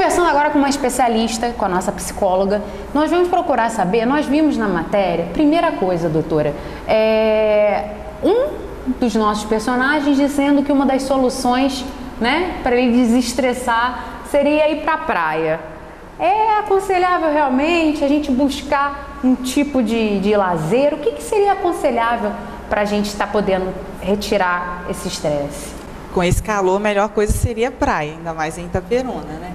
Conversando agora com uma especialista, com a nossa psicóloga, nós vamos procurar saber, nós vimos na matéria, primeira coisa, doutora, um dos nossos personagens dizendo que uma das soluções, né, para ele desestressar seria ir para a praia. É aconselhável realmente a gente buscar um tipo de lazer? O que seria aconselhável para a gente estar podendo retirar esse estresse? Com esse calor, a melhor coisa seria praia, ainda mais em Itaperuna, né?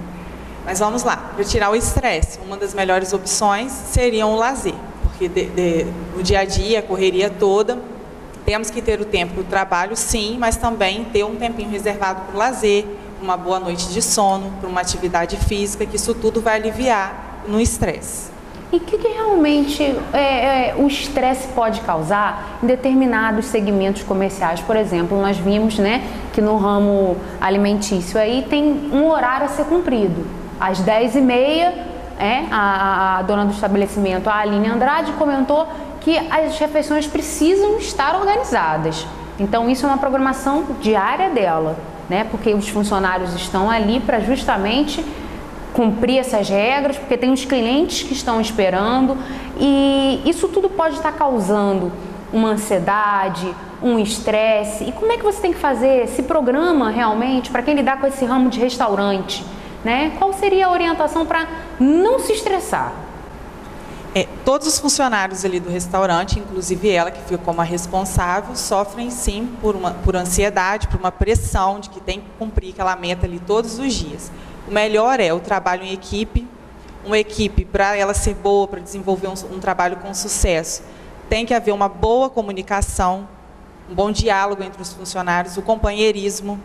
Mas vamos lá, para tirar o estresse, uma das melhores opções seria o lazer, porque no dia a dia, a correria toda, temos que ter o tempo para o trabalho, sim, mas também ter um tempinho reservado para o lazer, uma boa noite de sono, para uma atividade física, que isso tudo vai aliviar no estresse. E o que realmente o estresse pode causar em determinados segmentos comerciais? Por exemplo, nós vimos, né, que no ramo alimentício aí tem um horário a ser cumprido. Às 10h30, a dona do estabelecimento, a Aline Andrade, comentou que as refeições precisam estar organizadas. Então, isso é uma programação diária dela, né? Porque os funcionários estão ali para justamente cumprir essas regras, porque tem os clientes que estão esperando, e isso tudo pode estar causando uma ansiedade, um estresse. E como é que você tem que fazer esse programa realmente para quem lidar com esse ramo de restaurante, né? Qual seria a orientação para não se estressar? Todos os funcionários ali do restaurante, inclusive ela, que fica como a responsável, sofrem sim por ansiedade, por uma pressão de que tem que cumprir aquela meta ali todos os dias. O melhor é o trabalho em equipe, uma equipe, para ela ser boa, para desenvolver um trabalho com sucesso, tem que haver uma boa comunicação, um bom diálogo entre os funcionários, o companheirismo,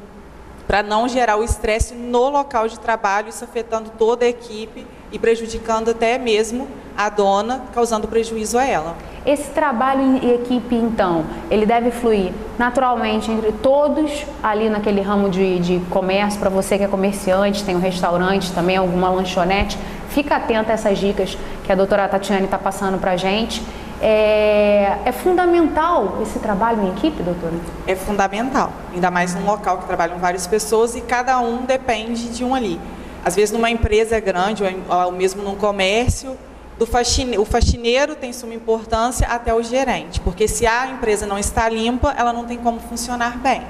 para não gerar o estresse no local de trabalho, isso afetando toda a equipe e prejudicando até mesmo a dona, causando prejuízo a ela. Esse trabalho em equipe, então, ele deve fluir naturalmente entre todos ali naquele ramo de comércio. Para você que é comerciante, tem um restaurante, também alguma lanchonete, fica atenta a essas dicas que a doutora Tatiane está passando para a gente. É fundamental esse trabalho em equipe, doutora? É fundamental, ainda mais num local que trabalham várias pessoas e cada um depende de um ali. Às vezes numa empresa grande ou mesmo num comércio, o faxineiro tem suma importância até o gerente, porque se a empresa não está limpa, ela não tem como funcionar bem.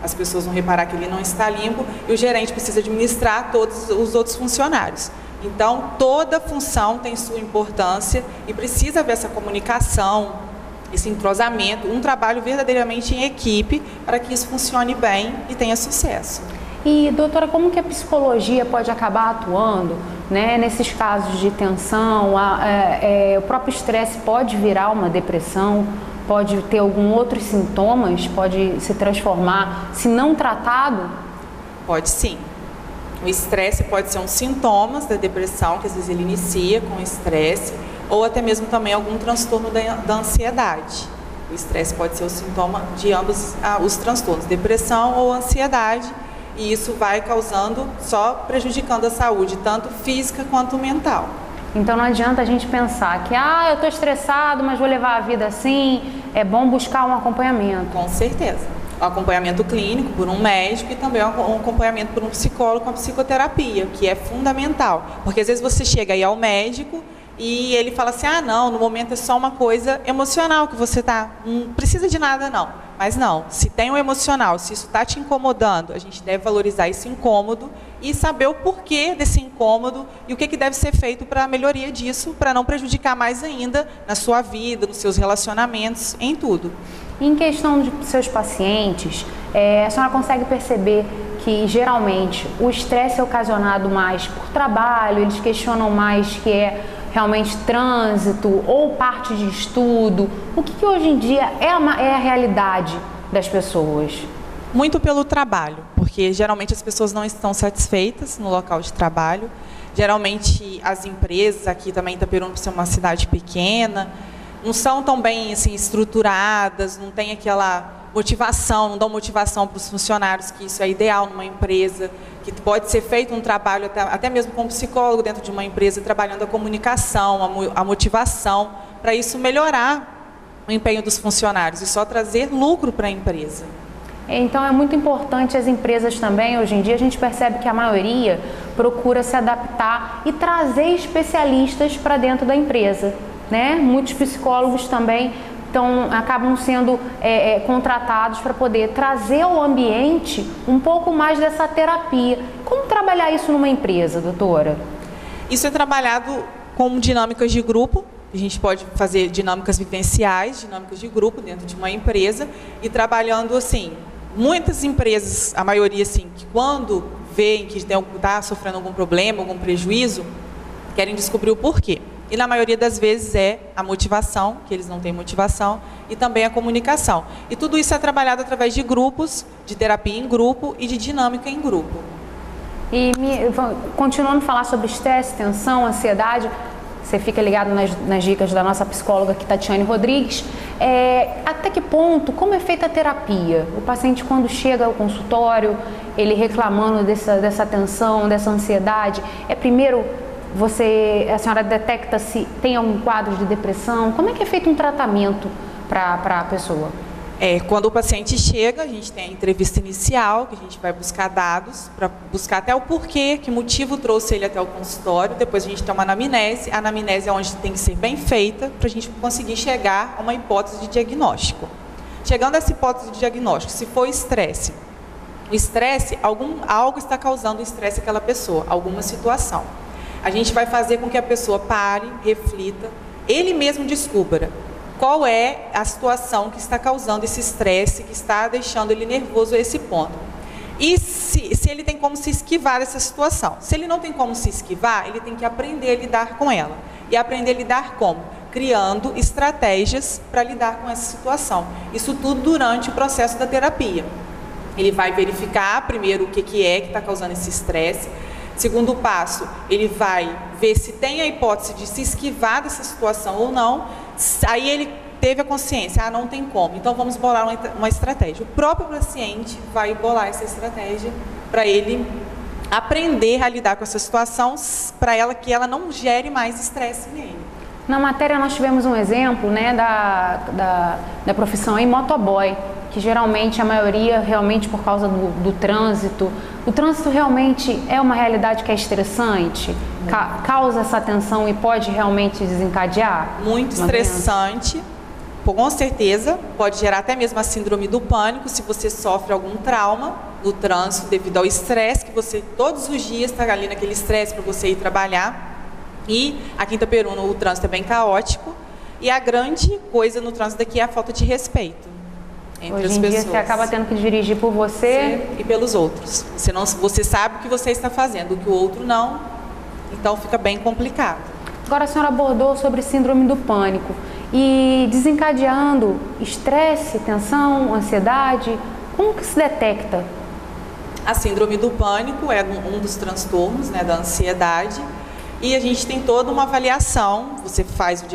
As pessoas vão reparar que ele não está limpo e o gerente precisa administrar todos os outros funcionários. Então, toda função tem sua importância e precisa haver essa comunicação, esse entrosamento, um trabalho verdadeiramente em equipe para que isso funcione bem e tenha sucesso. E, doutora, como que a psicologia pode acabar atuando, né, nesses casos de tensão? O próprio estresse pode virar uma depressão, pode ter algum outros sintomas, pode se transformar, se não tratado? Pode sim. O estresse pode ser um sintoma da depressão, que às vezes ele inicia com estresse, ou até mesmo também algum transtorno da ansiedade. O estresse pode ser o sintoma de ambos os transtornos, depressão ou ansiedade, e isso vai causando, só prejudicando a saúde, tanto física quanto mental. Então não adianta a gente pensar que, eu estou estressado, mas vou levar a vida assim. É bom buscar um acompanhamento. Com certeza. Um acompanhamento clínico por um médico e também um acompanhamento por um psicólogo com a psicoterapia, que é fundamental. Porque às vezes você chega aí ao médico e ele fala assim, não, no momento é só uma coisa emocional que você está, não precisa de nada não. Mas não, se tem um emocional, se isso está te incomodando, a gente deve valorizar esse incômodo e saber o porquê desse incômodo e o que deve ser feito para a melhoria disso, para não prejudicar mais ainda na sua vida, nos seus relacionamentos, em tudo. Em questão de seus pacientes, a senhora consegue perceber que geralmente o estresse é ocasionado mais por trabalho, eles questionam mais que é realmente trânsito ou parte de estudo? O que hoje em dia é a realidade das pessoas? Muito pelo trabalho, porque geralmente as pessoas não estão satisfeitas no local de trabalho. Geralmente as empresas, aqui também em Itaperuna, por ser uma cidade pequena, não são tão bem assim, estruturadas, não tem aquela motivação, não dão motivação para os funcionários, que isso é ideal numa empresa, que pode ser feito um trabalho até mesmo com um psicólogo dentro de uma empresa, trabalhando a comunicação, a motivação, para isso melhorar o empenho dos funcionários e só trazer lucro para a empresa. Então é muito importante as empresas também, hoje em dia a gente percebe que a maioria procura se adaptar e trazer especialistas para dentro da empresa, né? Muitos psicólogos também acabam sendo contratados para poder trazer ao ambiente um pouco mais dessa terapia. Como trabalhar isso numa empresa, doutora? Isso é trabalhado com dinâmicas de grupo. A gente pode fazer dinâmicas vivenciais, dinâmicas de grupo dentro de uma empresa e trabalhando assim. Muitas empresas, a maioria assim, que quando veem que está sofrendo algum problema, algum prejuízo, querem descobrir o porquê. E na maioria das vezes é a motivação, que eles não têm motivação, e também a comunicação. E tudo isso é trabalhado através de grupos, de terapia em grupo e de dinâmica em grupo. E continuando a falar sobre estresse, tensão, ansiedade, você fica ligado nas dicas da nossa psicóloga aqui, Tatiane Rodrigues. Até que ponto, como é feita a terapia? O paciente, quando chega ao consultório, ele reclamando dessa tensão, dessa ansiedade, primeiro a senhora detecta se tem algum quadro de depressão? Como é que é feito um tratamento para a pessoa? Quando o paciente chega, a gente tem a entrevista inicial, que a gente vai buscar dados, para buscar até o porquê, que motivo trouxe ele até o consultório. Depois a gente tem uma anamnese. A anamnese é onde tem que ser bem feita para a gente conseguir chegar a uma hipótese de diagnóstico. Chegando a essa hipótese de diagnóstico, se for estresse, o estresse, algo está causando estresse àquela pessoa, alguma situação. A gente vai fazer com que a pessoa pare, reflita, ele mesmo descubra qual é a situação que está causando esse estresse, que está deixando ele nervoso a esse ponto. E se ele tem como se esquivar dessa situação. Se ele não tem como se esquivar, ele tem que aprender a lidar com ela. E aprender a lidar como? Criando estratégias para lidar com essa situação. Isso tudo durante o processo da terapia. Ele vai verificar primeiro o que está causando esse estresse. Segundo passo, ele vai ver se tem a hipótese de se esquivar dessa situação ou não. Aí ele teve a consciência, não tem como, então vamos bolar uma estratégia. O próprio paciente vai bolar essa estratégia para ele aprender a lidar com essa situação, para que ela não gere mais estresse nele. Na matéria nós tivemos um exemplo, né, da profissão aí, motoboy, que geralmente a maioria realmente por causa do trânsito. O trânsito realmente é uma realidade que é estressante? Causa essa tensão e pode realmente desencadear? Muito estressante, com certeza. Pode gerar até mesmo a síndrome do pânico, se você sofre algum trauma no trânsito devido ao estresse, que você todos os dias está ali naquele estresse para você ir trabalhar. E aqui em Itaperuna o trânsito é bem caótico. E a grande coisa no trânsito aqui é a falta de respeito entre as pessoas. Hoje em dia você acaba tendo que dirigir por você e pelos outros. Você sabe o que você está fazendo, o que o outro não, então fica bem complicado. Agora a senhora abordou sobre síndrome do pânico e desencadeando estresse, tensão, ansiedade, como que se detecta? A síndrome do pânico é um dos transtornos, né, da ansiedade. E a gente tem toda uma avaliação, você faz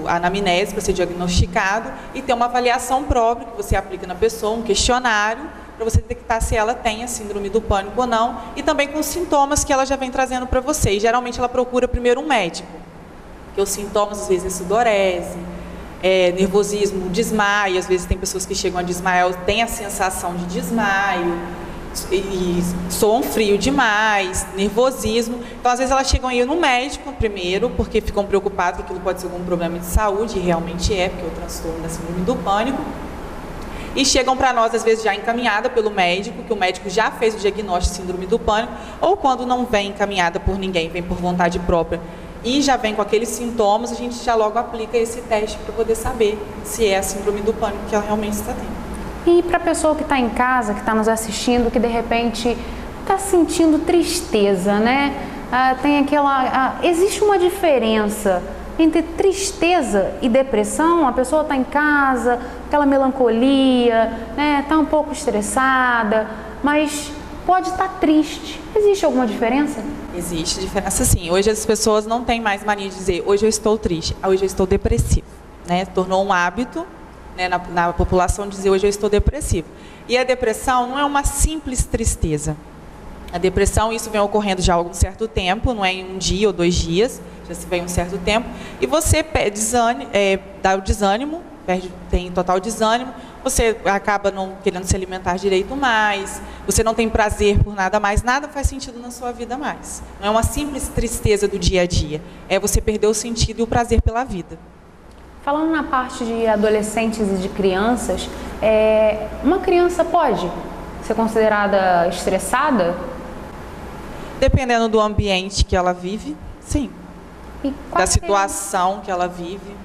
a anamnese para ser diagnosticado e tem uma avaliação própria que você aplica na pessoa, um questionário, para você detectar se ela tem a síndrome do pânico ou não, e também com os sintomas que ela já vem trazendo para você. E geralmente ela procura primeiro um médico, porque os sintomas às vezes é sudorese, nervosismo, desmaio, às vezes tem pessoas que chegam a desmaiar, tem a sensação de desmaio, e soam frio demais, nervosismo. Então, às vezes, elas chegam a ir no médico primeiro, porque ficam preocupadas que aquilo pode ser algum problema de saúde, e realmente é, porque é o transtorno da síndrome do pânico. E chegam para nós, às vezes, já encaminhada pelo médico, que o médico já fez o diagnóstico de síndrome do pânico, ou quando não vem encaminhada por ninguém, vem por vontade própria, e já vem com aqueles sintomas, a gente já logo aplica esse teste para poder saber se é a síndrome do pânico que ela realmente está tendo. E para a pessoa que está em casa, que está nos assistindo, que de repente está sentindo tristeza, né? Existe uma diferença entre tristeza e depressão? A pessoa está em casa, aquela melancolia, né? Está um pouco estressada, mas pode estar triste. Existe alguma diferença? Existe diferença, sim. Hoje as pessoas não têm mais mania de dizer hoje eu estou triste, hoje eu estou depressivo, né? Tornou um hábito, né, na população dizer hoje eu estou depressivo. E a depressão não é uma simples tristeza. A depressão, isso vem ocorrendo já há algum certo tempo, não é em um dia ou 2 dias, já se vem um certo tempo, e você dá o desânimo, tem total desânimo, você acaba não querendo se alimentar direito mais, você não tem prazer por nada mais, nada faz sentido na sua vida mais. Não é uma simples tristeza do dia a dia, é você perder o sentido e o prazer pela vida. Falando na parte de adolescentes e de crianças, uma criança pode ser considerada estressada? Dependendo do ambiente que ela vive, sim. Da situação que ela vive.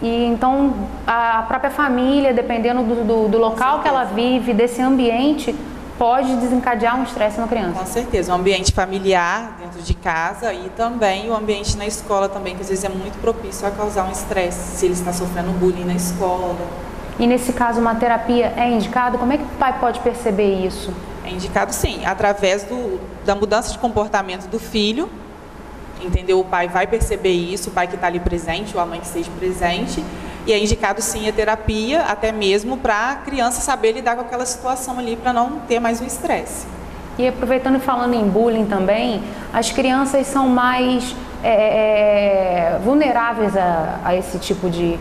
E então a própria família, dependendo do local que ela vive, desse ambiente, pode desencadear um estresse na criança. Com certeza, o ambiente familiar dentro de casa e também o ambiente na escola também, que às vezes é muito propício a causar um estresse, se ele está sofrendo bullying na escola. E nesse caso uma terapia é indicada? Como é que o pai pode perceber isso? É indicado sim, através da mudança de comportamento do filho. Entendeu? O pai vai perceber isso, o pai que está ali presente, ou a mãe que esteja presente, e é indicado sim a terapia, até mesmo para a criança saber lidar com aquela situação ali, para não ter mais um estresse. E aproveitando e falando em bullying também, as crianças são mais vulneráveis a esse tipo de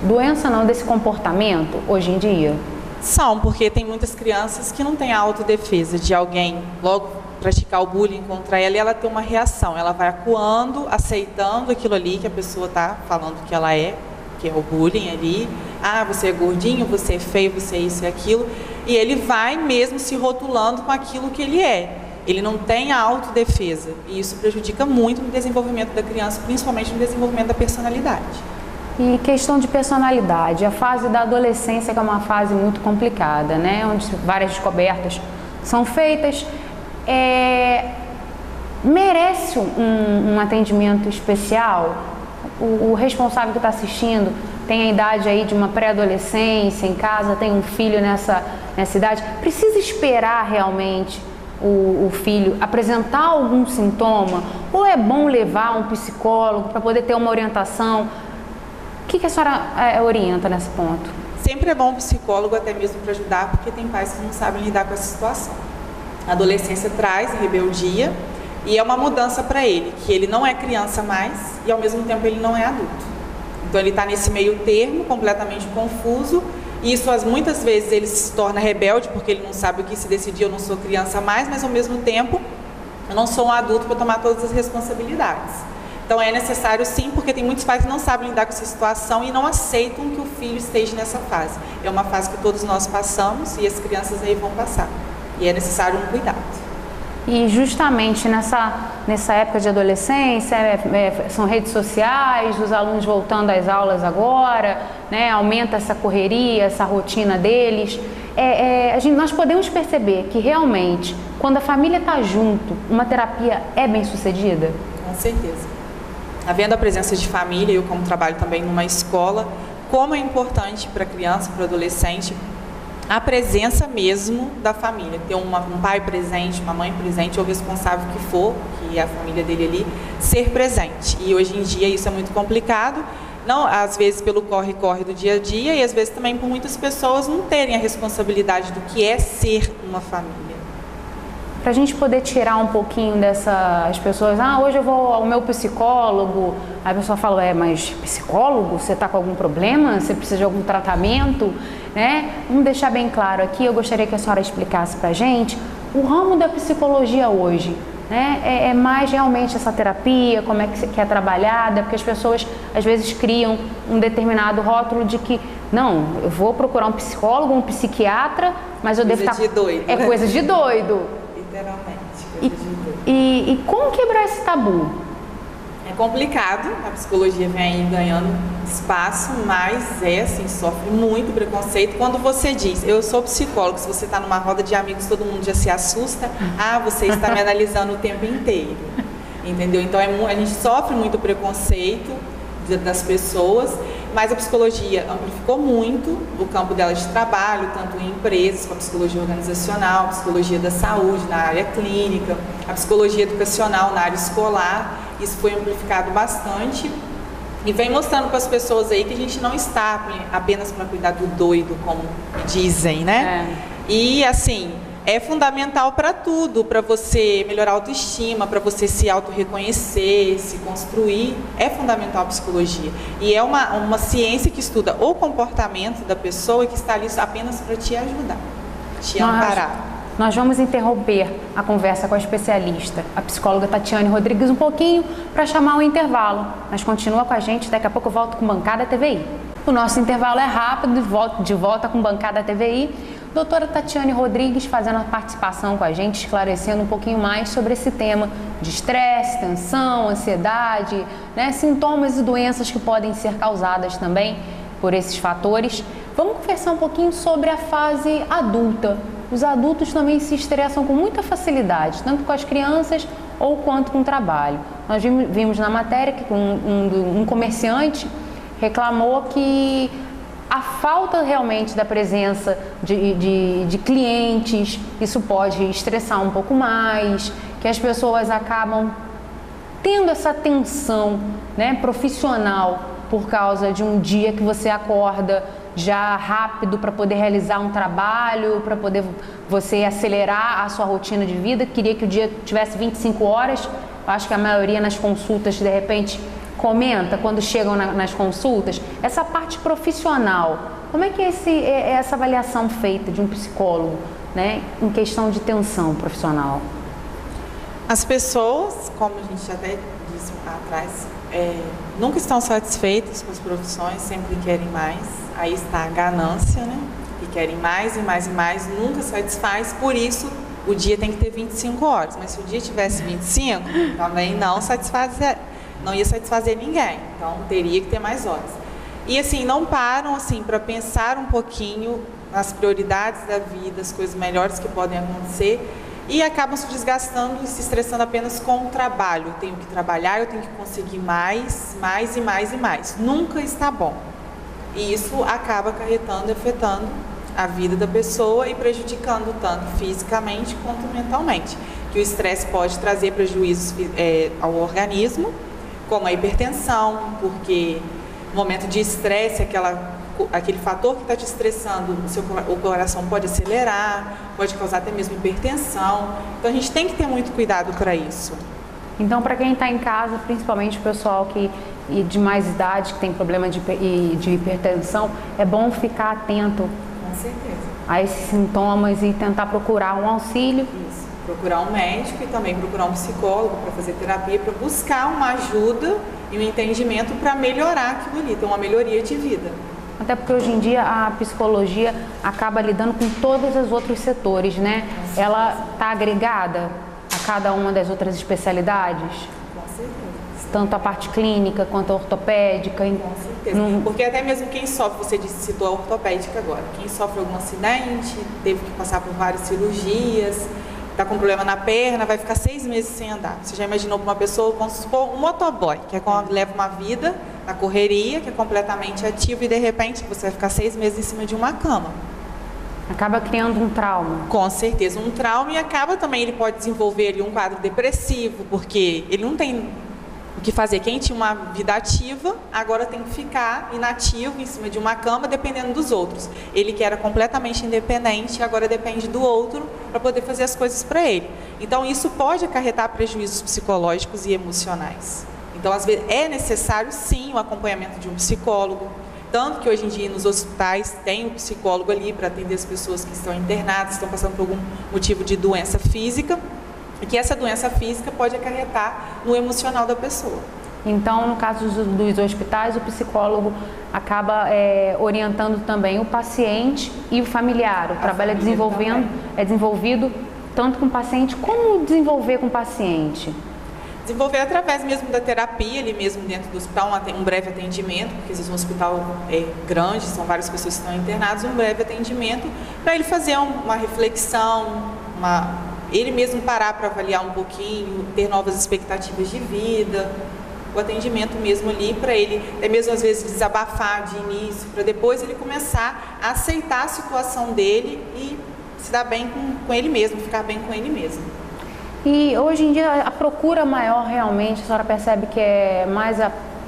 doença, não, desse comportamento hoje em dia? São, porque tem muitas crianças que não têm a autodefesa de alguém logo praticar o bullying contra ela e ela tem uma reação, ela vai acuando, aceitando aquilo ali que a pessoa está falando que ela é, que é o bullying ali. Ah, você é gordinho, você é feio, você é isso e aquilo. E ele vai mesmo se rotulando com aquilo que ele é. Ele não tem a autodefesa. E isso prejudica muito no desenvolvimento da criança, principalmente no desenvolvimento da personalidade. E questão de personalidade, a fase da adolescência, que é uma fase muito complicada, né? Onde várias descobertas são feitas. Merece um atendimento especial? O responsável que está assistindo tem a idade aí de uma pré-adolescência, em casa tem um filho nessa idade, precisa esperar realmente o filho apresentar algum sintoma? Ou é bom levar um psicólogo para poder ter uma orientação? O que a senhora orienta nesse ponto? Sempre é bom um psicólogo, até mesmo para ajudar, porque tem pais que não sabem lidar com essa situação. A adolescência traz rebeldia e é uma mudança para ele, que ele não é criança mais e ao mesmo tempo ele não é adulto. Então ele está nesse meio termo, completamente confuso, e isso muitas vezes ele se torna rebelde porque ele não sabe o que se decidir. Eu não sou criança mais, mas ao mesmo tempo eu não sou um adulto para tomar todas as responsabilidades. Então é necessário sim, porque tem muitos pais que não sabem lidar com essa situação e não aceitam que o filho esteja nessa fase. É uma fase que todos nós passamos e as crianças aí vão passar. E é necessário um cuidado. E justamente nessa época de adolescência, são redes sociais, os alunos voltando às aulas agora, né, aumenta essa correria, essa rotina deles. Nós podemos perceber que realmente, quando a família está junto, uma terapia é bem sucedida? Com certeza. Havendo a presença de família, eu como trabalho também numa escola, como é importante para a criança, para o adolescente, a presença mesmo da família, ter um pai presente, uma mãe presente, ou o responsável que for, que é a família dele ali, ser presente. E hoje em dia isso é muito complicado, não, às vezes pelo corre-corre do dia a dia e às vezes também por muitas pessoas não terem a responsabilidade do que é ser uma família. Para a gente poder tirar um pouquinho dessas pessoas, hoje eu vou ao meu psicólogo, aí a pessoa fala, mas psicólogo? Você está com algum problema? Você precisa de algum tratamento? Né? Vamos deixar bem claro aqui, eu gostaria que a senhora explicasse para a gente o ramo da psicologia hoje, né? É mais realmente essa terapia, como é que é trabalhada, porque as pessoas às vezes criam um determinado rótulo de que, não, eu vou procurar um psicólogo, um psiquiatra, mas eu devo estar... Coisa de doido. É coisa de doido. Literalmente, coisa de doido. E como quebrar esse tabu? É complicado, a psicologia vem aí ganhando espaço, mas assim, sofre muito preconceito. Quando você diz, eu sou psicólogo, se você está numa roda de amigos, todo mundo já se assusta, você está me analisando o tempo inteiro, entendeu? Então a gente sofre muito preconceito das pessoas, mas a psicologia amplificou muito o campo dela de trabalho, tanto em empresas, como a psicologia organizacional, a psicologia da saúde na área clínica, a psicologia educacional na área escolar. Isso foi amplificado bastante e vem mostrando para as pessoas aí que a gente não está apenas para cuidar do doido, como dizem, né? E assim, É fundamental para tudo, para você melhorar a autoestima, para você se autorreconhecer, se construir. É fundamental a psicologia. E é uma ciência que estuda o comportamento da pessoa e que está ali apenas para te ajudar, te amparar. Nós vamos interromper a conversa com a especialista, a psicóloga Tatiane Rodrigues, um pouquinho para chamar o intervalo. Mas continua com a gente, daqui a pouco eu volto com Bancada TVI. O nosso intervalo é rápido, de volta com Bancada TVI. Doutora Tatiane Rodrigues fazendo a participação com a gente, esclarecendo um pouquinho mais sobre esse tema de estresse, tensão, ansiedade, né, sintomas e doenças que podem ser causadas também por esses fatores. Vamos conversar um pouquinho sobre a fase adulta. Os adultos também se estressam com muita facilidade, tanto com as crianças ou quanto com o trabalho. Nós vimos na matéria que um comerciante reclamou que a falta realmente da presença de clientes, isso pode estressar um pouco mais, que as pessoas acabam tendo essa tensão, né, profissional por causa de um dia que você acorda já rápido para poder realizar um trabalho, para poder você acelerar a sua rotina de vida. Queria que o dia tivesse 25 horas, eu acho que a maioria nas consultas de repente comenta quando chegam nas consultas, essa parte profissional, como é que é essa avaliação feita de um psicólogo, né, em questão de tensão profissional? As pessoas, como a gente até disse atrás, nunca estão satisfeitas com as profissões, sempre querem mais. Aí está a ganância, né? E querem mais e mais e mais, nunca satisfaz, por isso o dia tem que ter 25 horas. Mas se o dia tivesse 25, também não ia satisfazer ninguém, então teria que ter mais horas. E assim, não param assim para pensar um pouquinho nas prioridades da vida, as coisas melhores que podem acontecer, e acabam se desgastando e se estressando apenas com o trabalho. Eu tenho que trabalhar, eu tenho que conseguir mais e mais e mais. Nunca está bom. E isso acaba acarretando e afetando a vida da pessoa e prejudicando tanto fisicamente quanto mentalmente. Que o estresse pode trazer prejuízos ao organismo, como a hipertensão, porque no momento de estresse, aquele fator que está te estressando, o coração pode acelerar, pode causar até mesmo hipertensão. Então a gente tem que ter muito cuidado para isso. Então, para quem está em casa, principalmente o pessoal de mais idade, que tem problema de hipertensão, é bom ficar atento, com certeza, a esses sintomas e tentar procurar um auxílio. Isso. Procurar um médico e também procurar um psicólogo para fazer terapia, para buscar uma ajuda e um entendimento para melhorar aquilo ali, ter uma melhoria de vida. Até porque hoje em dia a psicologia acaba lidando com todos os outros setores, né? Ela está agregada a cada uma das outras especialidades? Com certeza. Tanto a parte clínica quanto a ortopédica. Com certeza. Porque até mesmo quem sofre, você citou a ortopédica agora, quem sofre algum acidente, teve que passar por várias cirurgias, está com problema na perna, vai ficar 6 meses sem andar. Você já imaginou para uma pessoa, vamos supor, um motoboy, que leva uma vida na correria, que é completamente ativo e de repente você vai ficar 6 meses em cima de uma cama. Acaba criando um trauma. Com certeza, um trauma, e acaba também, ele pode desenvolver ali um quadro depressivo, porque ele não tem o que fazer. Quem tinha uma vida ativa, agora tem que ficar inativo em cima de uma cama, dependendo dos outros. Ele que era completamente independente, agora depende do outro para poder fazer as coisas para ele. Então, isso pode acarretar prejuízos psicológicos e emocionais. Então, às vezes, é necessário, sim, o acompanhamento de um psicólogo. Tanto que hoje em dia nos hospitais tem um psicólogo ali para atender as pessoas que estão internadas, estão passando por algum motivo de doença física, e que essa doença física pode acarretar no emocional da pessoa. Então, no caso dos hospitais, o psicólogo acaba orientando também o paciente e o familiar. O trabalho é desenvolvido tanto com o paciente, como desenvolver com o paciente? Desenvolver através mesmo da terapia, ali mesmo dentro do hospital, um breve atendimento, porque às vezes um hospital é grande, são várias pessoas que estão internadas, um breve atendimento para ele fazer uma reflexão, ele mesmo parar para avaliar um pouquinho, ter novas expectativas de vida, o atendimento mesmo ali para ele, até mesmo às vezes desabafar de início, para depois ele começar a aceitar a situação dele e se dar bem com ele mesmo, ficar bem com ele mesmo. E hoje em dia a procura maior realmente, a senhora percebe que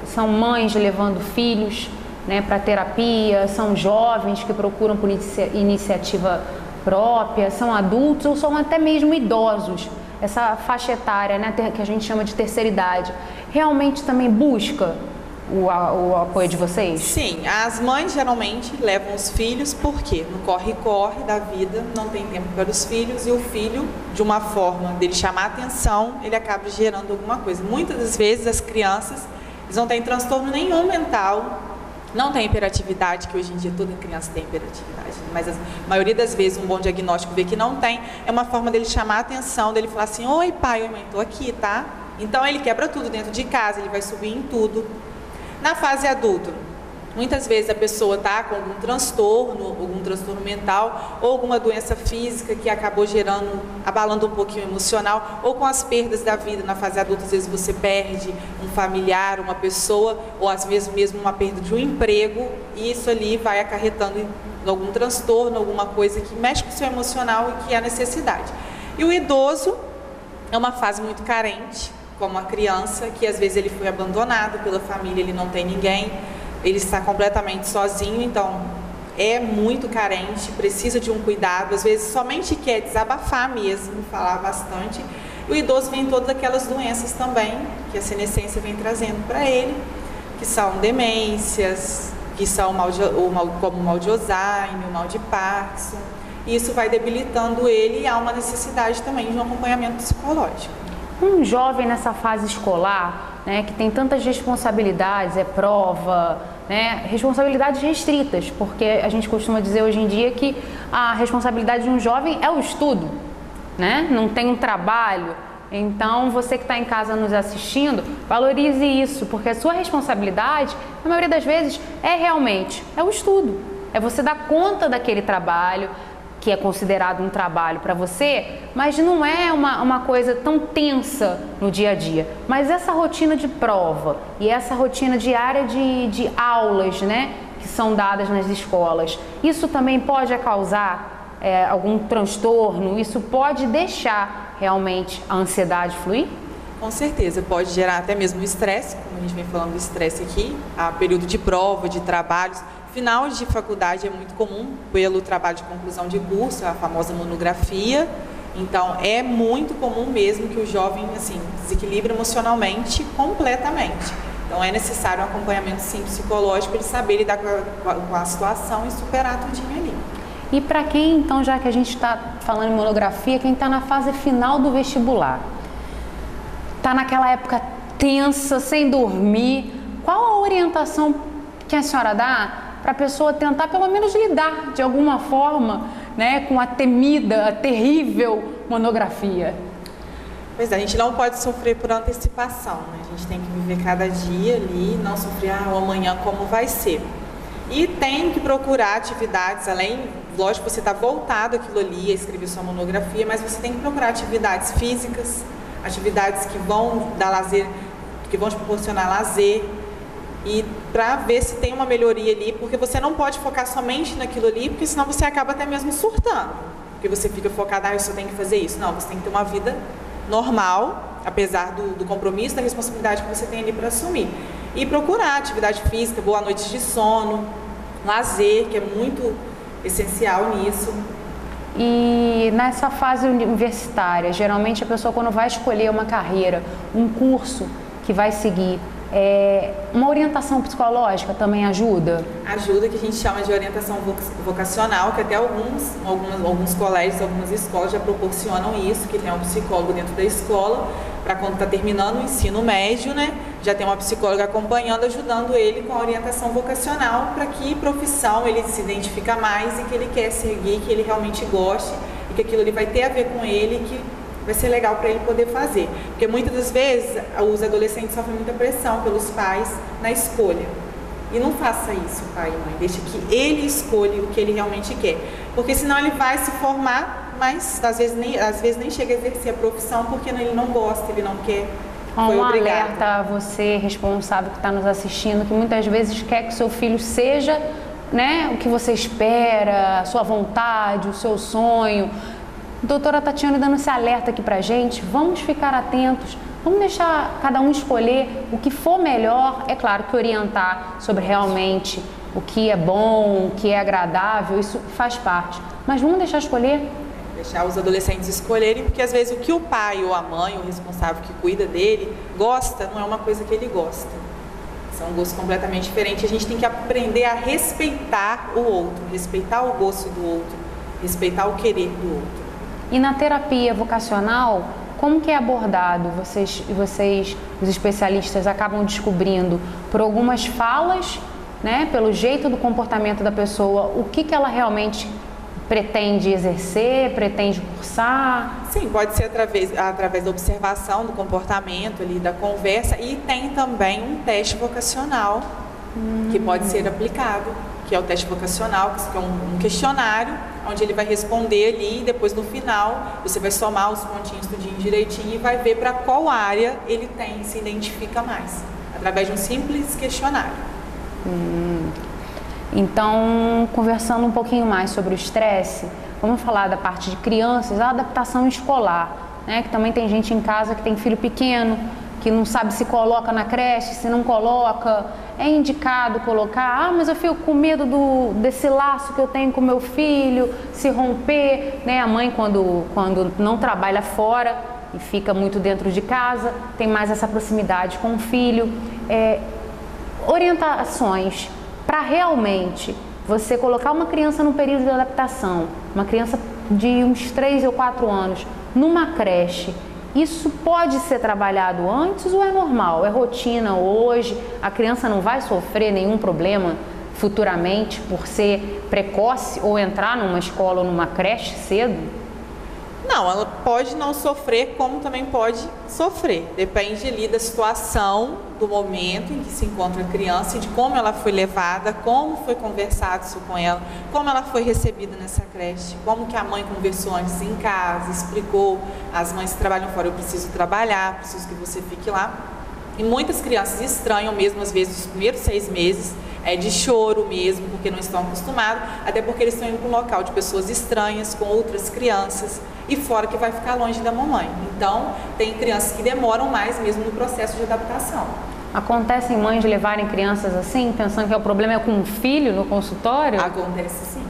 são mães levando filhos, né, para terapia, são jovens que procuram por iniciativa própria, são adultos ou são até mesmo idosos, essa faixa etária, né, que a gente chama de terceira idade, realmente também busca o apoio de vocês? Sim, as mães geralmente levam os filhos porque no corre-corre da vida não tem tempo para os filhos e o filho, de uma forma dele chamar a atenção, ele acaba gerando alguma coisa. Muitas das vezes as crianças, eles não têm transtorno nenhum mental, não tem hiperatividade, que hoje em dia toda criança tem hiperatividade, mas a maioria das vezes um bom diagnóstico vê que não tem, é uma forma dele chamar a atenção, dele falar assim, oi pai, oi mãe, estou aqui, tá? Então ele quebra tudo dentro de casa, ele vai subir em tudo. Na fase adulta, muitas vezes a pessoa está com algum transtorno mental ou alguma doença física que acabou abalando um pouquinho o emocional, ou com as perdas da vida. Na fase adulta, às vezes você perde um familiar, uma pessoa, ou às vezes mesmo uma perda de um emprego, e isso ali vai acarretando em algum transtorno, alguma coisa que mexe com o seu emocional e que é a necessidade. E o idoso é uma fase muito carente, como a criança, que às vezes ele foi abandonado pela família, ele não tem ninguém, ele está completamente sozinho, então é muito carente, precisa de um cuidado, às vezes somente quer desabafar mesmo, falar bastante. E o idoso vem todas aquelas doenças também, que a senescência vem trazendo para ele, que são demências, que são como o mal de Alzheimer, o mal de Parkinson, e isso vai debilitando ele e há uma necessidade também de um acompanhamento psicológico. Um jovem nessa fase escolar, né, que tem tantas responsabilidades, prova, né, responsabilidades restritas, porque a gente costuma dizer hoje em dia que a responsabilidade de um jovem é o estudo, né, não tem um trabalho. Então, você que está em casa nos assistindo, valorize isso, porque a sua responsabilidade, na maioria das vezes, é o estudo, é você dar conta daquele trabalho, que é considerado um trabalho para você, mas não é uma coisa tão tensa no dia a dia. Mas essa rotina de prova e essa rotina diária de aulas, né, que são dadas nas escolas, isso também pode causar algum transtorno? Isso pode deixar realmente a ansiedade fluir? Com certeza, pode gerar até mesmo estresse, como a gente vem falando do estresse aqui, a período de prova, de trabalhos. Final de faculdade é muito comum pelo trabalho de conclusão de curso, a famosa monografia. Então, é muito comum mesmo que o jovem desequilibre emocionalmente completamente. Então, é necessário um acompanhamento sim psicológico para ele saber lidar com a situação e superar tudinho ali. E para quem, então, já que a gente está falando em monografia, quem está na fase final do vestibular, está naquela época tensa, sem dormir, qual a orientação que a senhora dá para a pessoa tentar pelo menos lidar de alguma forma, né, com a temida, a terrível monografia? Pois é, a gente não pode sofrer por antecipação, né? A gente tem que viver cada dia ali, não sofrer o amanhã como vai ser. E tem que procurar atividades, além, lógico, você está voltado àquilo ali, a escrever sua monografia, mas você tem que procurar atividades físicas, atividades que vão dar lazer, que vão te proporcionar lazer, e para ver se tem uma melhoria ali, porque você não pode focar somente naquilo ali, porque senão você acaba até mesmo surtando, porque você fica focado, eu só tenho que fazer isso. Não, você tem que ter uma vida normal, apesar do compromisso, da responsabilidade que você tem ali para assumir. E procurar atividade física, boa noite de sono, lazer, que é muito essencial nisso. E nessa fase universitária, geralmente a pessoa, quando vai escolher uma carreira, um curso que vai seguir, uma orientação psicológica também ajuda? Ajuda, que a gente chama de orientação vocacional, que até alguns colégios, algumas escolas já proporcionam isso, que tem um psicólogo dentro da escola, para quando está terminando o ensino médio, né, já tem uma psicóloga acompanhando, ajudando ele com a orientação vocacional, para que profissão ele se identifica mais e que ele quer seguir, que ele realmente goste, e que aquilo ali vai ter a ver com ele, que vai ser legal para ele poder fazer. Porque muitas das vezes os adolescentes sofrem muita pressão pelos pais na escolha. E não faça isso, pai e mãe. Deixa que ele escolha o que ele realmente quer. Porque senão ele vai se formar, mas às vezes nem chega a exercer a profissão porque ele não gosta, ele não quer. Um alerta a você, responsável que está nos assistindo, que muitas vezes quer que o seu filho seja, né, o que você espera, a sua vontade, o seu sonho. Doutora Tatiane dando esse alerta aqui pra gente, vamos ficar atentos, vamos deixar cada um escolher o que for melhor, é claro que orientar sobre realmente o que é bom, o que é agradável, isso faz parte, mas vamos deixar escolher. Deixar os adolescentes escolherem, porque às vezes o que o pai ou a mãe, o responsável que cuida dele, gosta, não é uma coisa que ele gosta. São gostos completamente diferentes. A gente tem que aprender a respeitar o outro, respeitar o gosto do outro, respeitar o querer do outro. E na terapia vocacional, como que é abordado? Vocês, os especialistas, acabam descobrindo por algumas falas, né, pelo jeito do comportamento da pessoa, o que ela realmente pretende exercer, pretende cursar? Sim, pode ser através da observação do comportamento, ali, da conversa, e tem também um teste vocacional que pode ser aplicado, que é o teste vocacional, que é um questionário, onde ele vai responder ali, e depois no final você vai somar os pontinhos tudinho direitinho e vai ver para qual área ele se identifica mais, através de um simples questionário. Então, conversando um pouquinho mais sobre o estresse, vamos falar da parte de crianças, a adaptação escolar, né? Que também tem gente em casa que tem filho pequeno, que não sabe se coloca na creche, se não coloca, é indicado colocar, mas eu fico com medo desse laço que eu tenho com meu filho, se romper, né? A mãe quando não trabalha fora e fica muito dentro de casa, tem mais essa proximidade com o filho. Orientações para realmente você colocar uma criança no período de adaptação, uma criança de uns 3 ou 4 anos, numa creche, isso pode ser trabalhado antes ou é normal? É rotina hoje? A criança não vai sofrer nenhum problema futuramente por ser precoce ou entrar numa escola ou numa creche cedo? Não, ela pode não sofrer, como também pode sofrer. Depende ali da situação, do momento em que se encontra a criança e de como ela foi levada, como foi conversado isso com ela, como ela foi recebida nessa creche, como que a mãe conversou antes em casa, explicou, as mães que trabalham fora, eu preciso trabalhar, preciso que você fique lá. E muitas crianças estranham mesmo, às vezes, os primeiros 6 meses, de choro mesmo, porque não estão acostumados, até porque eles estão indo para um local de pessoas estranhas, com outras crianças, e fora que vai ficar longe da mamãe. Então, tem crianças que demoram mais mesmo no processo de adaptação. Acontecem mães levarem crianças assim, pensando que o problema é com um filho no consultório? Acontece sim.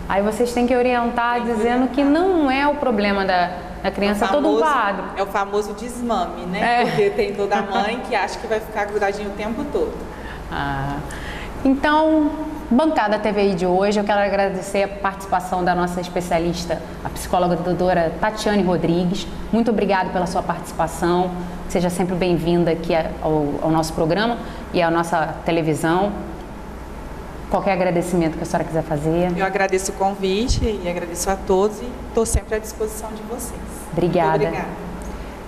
Aí vocês têm que orientar dizendo que não é o problema da criança, todo um quadro. É o famoso desmame, né? Porque tem toda mãe que acha que vai ficar grudadinho o tempo todo. Então, bancada TVI de hoje, eu quero agradecer a participação da nossa especialista, a psicóloga doutora Tatiane Rodrigues. Muito obrigada pela sua participação. Seja sempre bem-vinda aqui ao nosso programa e à nossa televisão. Qualquer agradecimento que a senhora quiser fazer. Eu agradeço o convite e agradeço a todos e estou sempre à disposição de vocês. Obrigada. Muito obrigada.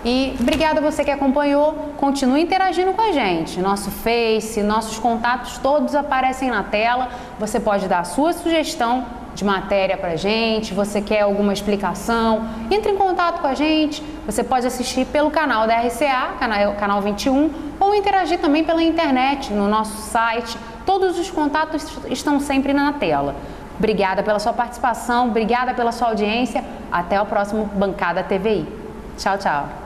E obrigada a você que acompanhou, continue interagindo com a gente. Nosso Face, nossos contatos todos aparecem na tela. Você pode dar a sua sugestão de matéria pra gente, você quer alguma explicação, entre em contato com a gente. Você pode assistir pelo canal da RCA, canal 21, ou interagir também pela internet, no nosso site. Todos os contatos estão sempre na tela. Obrigada pela sua participação, obrigada pela sua audiência. Até o próximo Bancada TVI. Tchau, tchau.